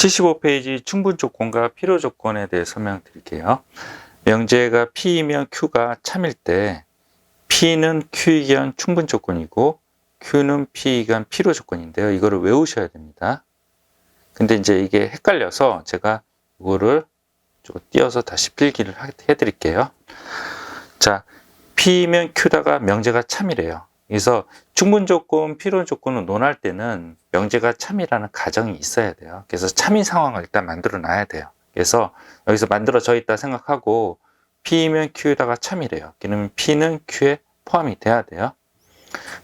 75페이지 충분 조건과 필요 조건에 대해 설명드릴게요. 명제가 P이면 Q가 참일 때 P는 Q이기 위한 충분 조건이고 Q는 P이기 위한 필요 조건인데요. 이거를 외우셔야 됩니다. 근데 이제 이게 헷갈려서 제가 이거를 좀 띄어서 다시 필기를 해드릴게요. 자, P면 Q다가 명제가 참이래요. 그래서 충분 조건, 필요 조건을 논할 때는 명제가 참이라는 가정이 있어야 돼요. 그래서 참인 상황을 일단 만들어 놔야 돼요. 그래서 여기서 만들어져 있다 생각하고 P면 Q에다가 참이래요. 그러면 P는 Q에 포함이 돼야 돼요.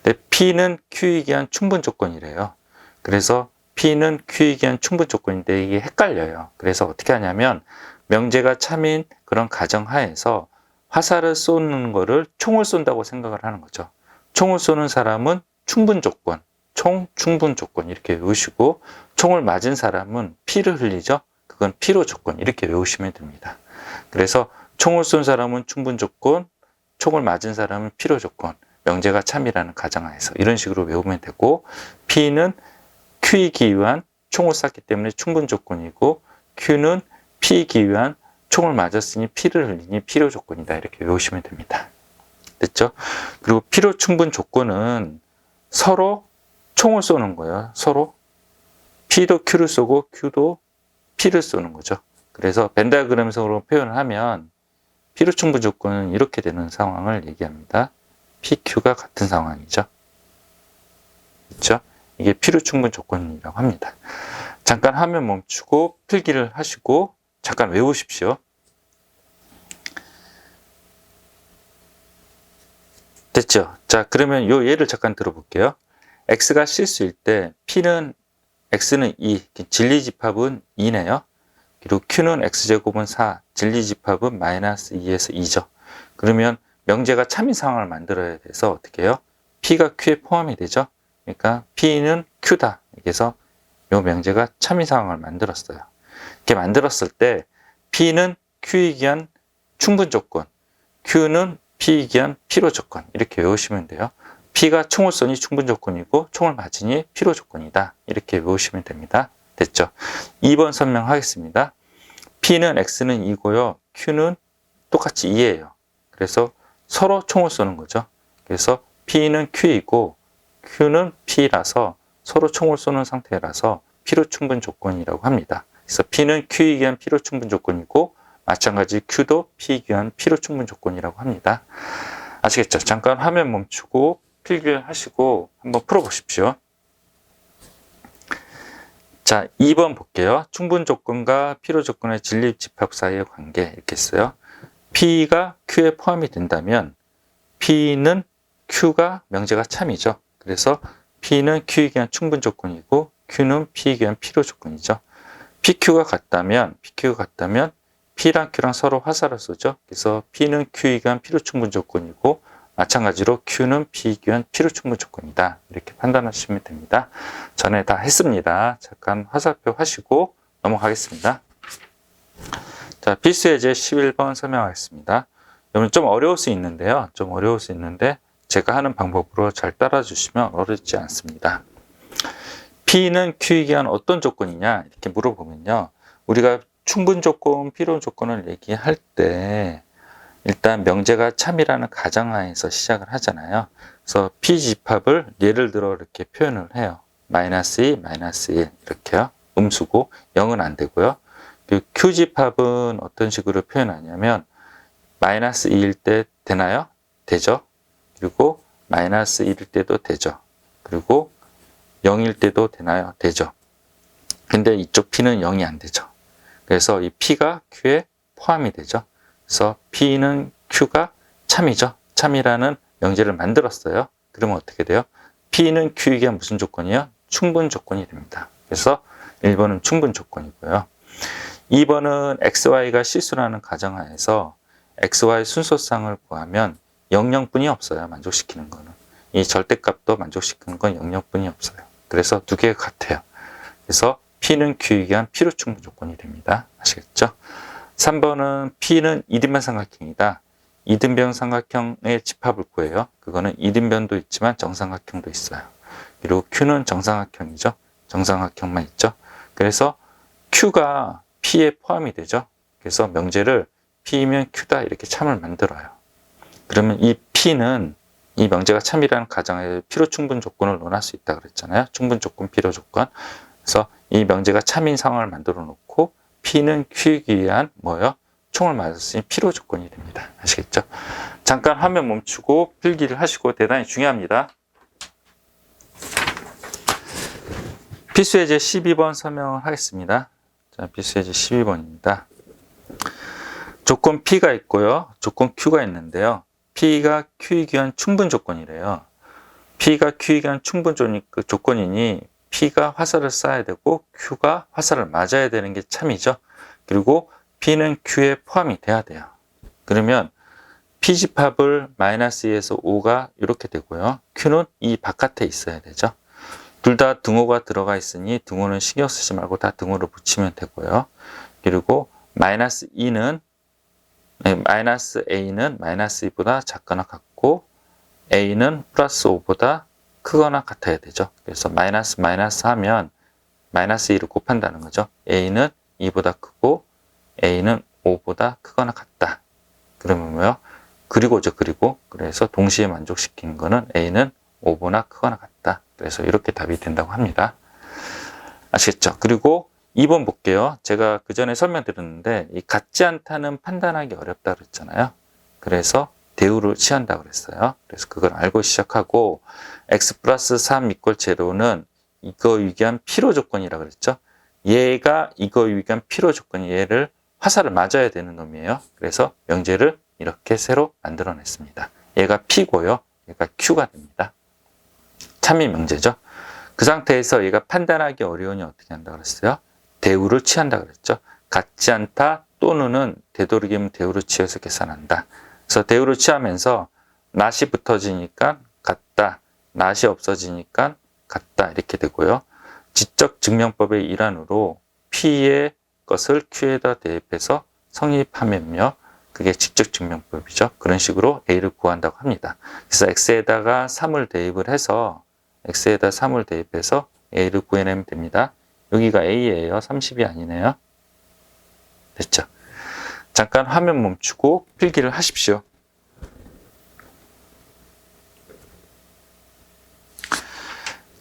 근데 P는 Q이기 위한 충분 조건이래요. 그래서 P는 Q이기 위한 충분 조건인데 이게 헷갈려요. 그래서 어떻게 하냐면 명제가 참인 그런 가정 하에서 화살을 쏘는 거를 총을 쏜다고 생각을 하는 거죠. 총을 쏘는 사람은 충분 조건, 총 충분 조건 이렇게 외우시고 총을 맞은 사람은 피를 흘리죠. 그건 필요 조건 이렇게 외우시면 됩니다. 그래서 총을 쏜 사람은 충분 조건, 총을 맞은 사람은 필요 조건, 명제가 참이라는 가정하에서 이런 식으로 외우면 되고 P는 Q이기 위한 총을 쐈기 때문에 충분 조건이고 Q는 P이기 위한 총을 맞았으니 피를 흘리니 필요 조건이다 이렇게 외우시면 됩니다. 됐죠? 그리고 필요 충분 조건은 서로 총을 쏘는 거예요. 서로 P도 Q를 쏘고 Q도 P를 쏘는 거죠. 그래서 벤 다이어그램으로 표현을 하면 필요 충분 조건은 이렇게 되는 상황을 얘기합니다. PQ가 같은 상황이죠. 그렇죠? 이게 필요 충분 조건이라고 합니다. 잠깐 화면 멈추고 필기를 하시고 잠깐 외우십시오. 됐죠? 자, 그러면 요 예를 잠깐 들어볼게요. x가 실수일 때 x는 2, 진리집합은 2네요. 그리고 q는 x제곱은 4, 진리집합은 마이너스 2에서 2죠. 그러면 명제가 참인 상황을 만들어야 돼서 어떻게 해요? p가 q에 포함이 되죠. 그러니까 p는 q다. 그래서 요 명제가 참인 상황을 만들었어요. 이렇게 만들었을 때 p는 q이기 위한 충분 조건, q는 P이기 위한 필요 조건 이렇게 외우시면 돼요. P가 총을 쏘니 충분 조건이고 총을 맞으니 필요 조건이다. 이렇게 외우시면 됩니다. 됐죠? 2번 설명하겠습니다. P는 X는 2고요. Q는 똑같이 2예요. 그래서 서로 총을 쏘는 거죠. 그래서 P는 Q이고 Q는 P라서 서로 총을 쏘는 상태라서 필요 충분 조건이라고 합니다. 그래서 P는 Q이기 위한 필요 충분 조건이고 마찬가지 Q도 P이기 위한 필요 충분 조건이라고 합니다. 아시겠죠? 잠깐 화면 멈추고 필기를 하시고 한번 풀어보십시오. 자, 2번 볼게요. 충분 조건과 필요 조건의 진리집합 사이의 관계 이렇게 써요. P가 Q에 포함이 된다면 P는 Q가 명제가 참이죠. 그래서 P는 Q이기 위한 충분 조건이고 Q는 P이기 위한 필요 조건이죠. PQ가 같다면 P랑 Q랑 서로 화살을 쏘죠. 그래서 P는 Q이기 위한 필요 충분 조건이고 마찬가지로 Q는 P이기 위한 필요 충분 조건이다. 이렇게 판단하시면 됩니다. 전에 다 했습니다. 잠깐 화살표 하시고 넘어가겠습니다. 자, 필수 예제 11번 설명하겠습니다. 여러분 좀 어려울 수 있는데요. 제가 하는 방법으로 잘 따라주시면 어렵지 않습니다. P는 Q이기 위한 어떤 조건이냐 이렇게 물어보면요. 우리가 충분 조건, 필요 조건을 얘기할 때 일단 명제가 참이라는 가정하에서 시작을 하잖아요. 그래서 P집합을 예를 들어 이렇게 표현을 해요. 마이너스 2, 마이너스 1 이렇게요. 음수고 0은 안 되고요. 그리고 Q집합은 어떤 식으로 표현하냐면 마이너스 2일 때 되나요? 되죠. 그리고 마이너스 1일 때도 되죠. 그리고 0일 때도 되나요? 되죠. 근데 이쪽 P는 0이 안 되죠. 그래서 이 P가 Q에 포함이 되죠. 그래서 P는 Q가 참이죠. 참이라는 명제를 만들었어요. 그러면 어떻게 돼요? P는 Q이기 위한 무슨 조건이요? 충분 조건이 됩니다. 그래서 1번은 충분 조건이고요. 2번은 XY가 실수라는 가정하에서 XY 순서상을 구하면 00뿐이 없어요. 만족시키는 거는. 이 절대값도 만족시키는 건 00뿐이 없어요. 그래서 두 개가 같아요. 그래서 P는 Q이기 위한 필요 충분 조건이 됩니다. 아시겠죠? 3번은 P는 이등변 삼각형이다. 이등변 삼각형의 집합을 구해요. 그거는 이등변도 있지만 정삼각형도 있어요. 그리고 Q는 정삼각형이죠. 정삼각형만 있죠. 그래서 Q가 P에 포함이 되죠. 그래서 명제를 P면 Q다 이렇게 참을 만들어요. 그러면 이 P는 이 명제가 참이라는 가정에 필요 충분 조건을 논할 수 있다 그랬잖아요. 충분 조건, 필요 조건. 그래서 이 명제가 참인 상황을 만들어 놓고 P는 Q이기 위한 뭐예요? 총을 맞을 수 있는 필요 조건이 됩니다. 아시겠죠? 잠깐 화면 멈추고 필기를 하시고 대단히 중요합니다. 필수예제 12번 설명을 하겠습니다. 자, 필수예제 12번입니다. 조건 P가 있고요. 조건 Q가 있는데요. P가 Q이기 위한 충분 조건이래요. P가 Q이기 위한 충분 조건이니 P가 화살을 쏴야 되고 Q가 화살을 맞아야 되는 게 참이죠. 그리고 P는 Q에 포함이 돼야 돼요. 그러면 P집합을 -2에서 5가 이렇게 되고요. Q는 이 바깥에 있어야 되죠. 둘 다 등호가 들어가 있으니 등호는 신경 쓰지 말고 다 등호를 붙이면 되고요. 그리고 -A는 -2보다 작거나 같고 A는 +5보다 크거나 같아야 되죠. 그래서 마이너스 하면 -2를 곱한다는 거죠. A는 2보다 크고 A는 5보다 크거나 같다. 그러면 뭐요? 그리고죠. 그래서 동시에 만족시킨 거는 A는 5보다 크거나 같다. 그래서 이렇게 답이 된다고 합니다. 아시겠죠? 그리고 2번 볼게요. 제가 그 전에 설명드렸는데 이 같지 않다는 판단하기 어렵다 그랬잖아요. 그래서 대우를 취한다고 그랬어요. 그래서 그걸 알고 시작하고 x 플러스 3 이퀄 제로는 이거 유기한 필요 조건이라고 그랬죠. 얘가 이거 유기한 필요 조건이 얘를 화살을 맞아야 되는 놈이에요. 그래서 명제를 이렇게 새로 만들어냈습니다. 얘가 P고요. 얘가 Q가 됩니다. 참이 명제죠. 그 상태에서 얘가 판단하기 어려우니 어떻게 한다고 그랬어요? 대우를 취한다 그랬죠. 같지 않다 또는은 되도록이면 대우를 취해서 계산한다. 그래서 대우를 취하면서 낫이 붙어지니까 같다, 낫이 없어지니까 같다 이렇게 되고요. 지적 증명법의 일환으로 P의 것을 Q에다 대입해서 성립하면요. 그게 지적 증명법이죠. 그런 식으로 A를 구한다고 합니다. 그래서 X에다가 3을 대입을 해서 A를 구해내면 됩니다. 여기가 A예요. 30이 아니네요. 됐죠? 잠깐 화면 멈추고 필기를 하십시오.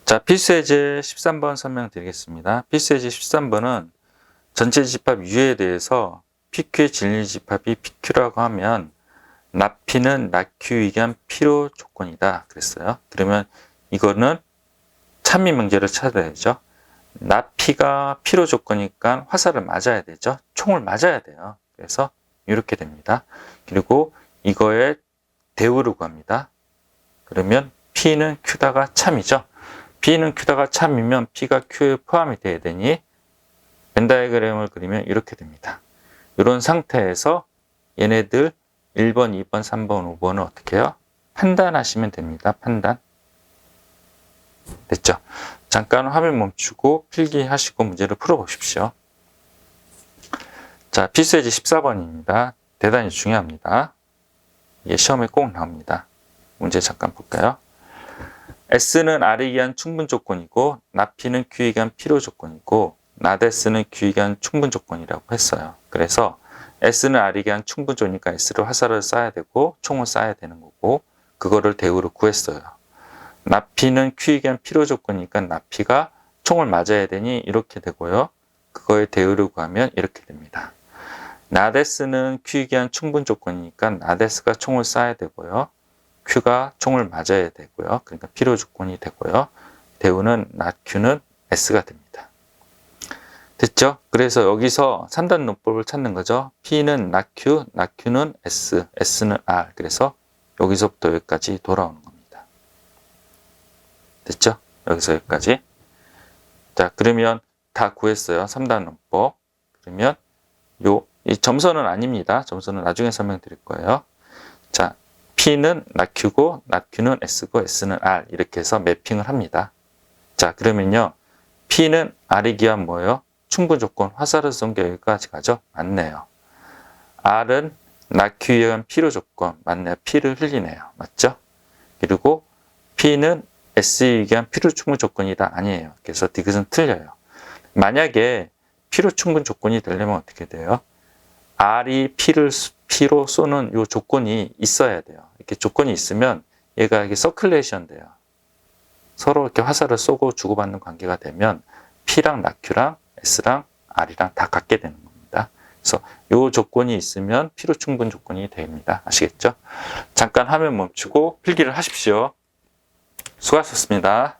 자, 필수예제 13번 설명드리겠습니다. 필수예제 13번은 전체 집합 U에 대해서 PQ의 진리집합이 PQ라고 하면 납P는 납Q이기 한 필요 조건이다 그랬어요. 그러면 이거는 참미 명제를 찾아야죠. 납P가 필요 조건이니까 화살을 맞아야 되죠. 총을 맞아야 돼요. 그래서 이렇게 됩니다. 그리고 이거에 대우를 구합니다. 그러면 P는 Q다가 참이죠. P는 Q다가 참이면 P가 Q에 포함이 돼야 되니 벤 다이어그램을 그리면 이렇게 됩니다. 이런 상태에서 얘네들 1번, 2번, 3번, 5번을 어떻게 해요? 판단하시면 됩니다. 판단. 됐죠? 잠깐 화면 멈추고 필기하시고 문제를 풀어보십시오. 자, 필수예제 14번입니다. 대단히 중요합니다. 이게 시험에 꼭 나옵니다. 문제 잠깐 볼까요? S는 R에 의한 충분 조건이고 납P는 Q에 의한 필요 조건이고 납S는 Q에 의한 충분 조건이라고 했어요. 그래서 S는 R에 의한 충분 조니까 S를 화살을 쏴야 되고 총을 쏴야 되는 거고 그거를 대우로 구했어요. 납P는 Q에 의한 필요 조건이니까 납P가 총을 맞아야 되니 이렇게 되고요. 그거에 대우를 구하면 이렇게 됩니다. 납S는 Q에 의한 충분 조건이니까 납S가 총을 쏴야 되고요. Q가 총을 맞아야 되고요. 그러니까 필요 조건이 되고요. 대우는 납Q는 S가 됩니다. 됐죠? 그래서 여기서 3단 논법을 찾는 거죠. P는 납Q, 납Q는 S, S는 R. 그래서 여기서부터 여기까지 돌아오는 겁니다. 됐죠? 여기서 여기까지. 자, 그러면 다 구했어요. 3단 논법. 그러면 이 점선은 아닙니다. 점선은 나중에 설명드릴 거예요. 자, P는 납Q고 납Q는 S고 S는 R 이렇게 해서 매핑을 합니다. 자, 그러면요. P는 R이기 위한 뭐예요? 충분 조건 화살을 쏜 게 여기까지 가죠? 맞네요. R은 납Q에 의한 필요 조건 맞네요. P를 흘리네요. 맞죠? 그리고 P는 S에 의한 필요 충분 조건이다. 아니에요. 그래서 디귿은 틀려요. 만약에 P로 충분 조건이 되려면 어떻게 돼요? R이 P로 쏘는 요 조건이 있어야 돼요. 이렇게 조건이 있으면 얘가 이게 서큘레이션 돼요. 서로 이렇게 화살을 쏘고 주고받는 관계가 되면 P랑 나큐랑 S랑 R이랑 다 같게 되는 겁니다. 그래서 요 조건이 있으면 P로 충분 조건이 됩니다. 아시겠죠? 잠깐 화면 멈추고 필기를 하십시오. 수고하셨습니다.